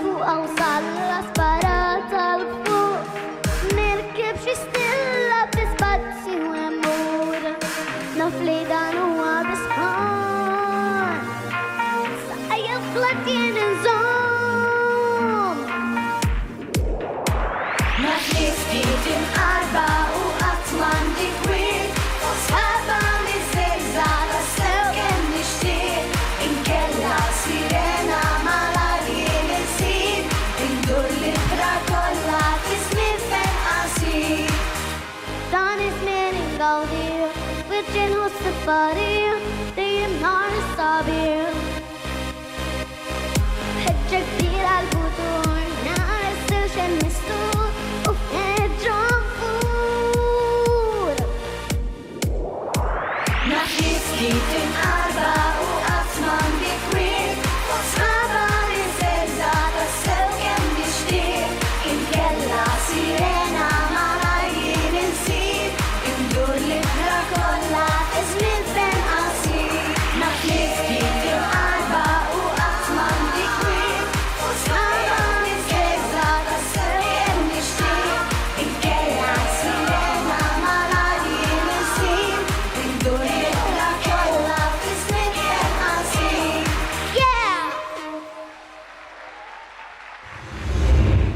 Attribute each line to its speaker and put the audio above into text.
Speaker 1: fuq awsal l-asparat tal-fuq nirkib xi stilla b'isbazzi u emmur naf li dan huwa bisħan saqajja flat jien inżomm naf li ftit imqarba u qatt m'għandi kwiet u sħaba miż-żejża tassew kemm nixtieq inkella sirena malar jien insir indur l-ibra kollha tismi fejn qasir dan iż-żmien ingawdih wiġġi nħoss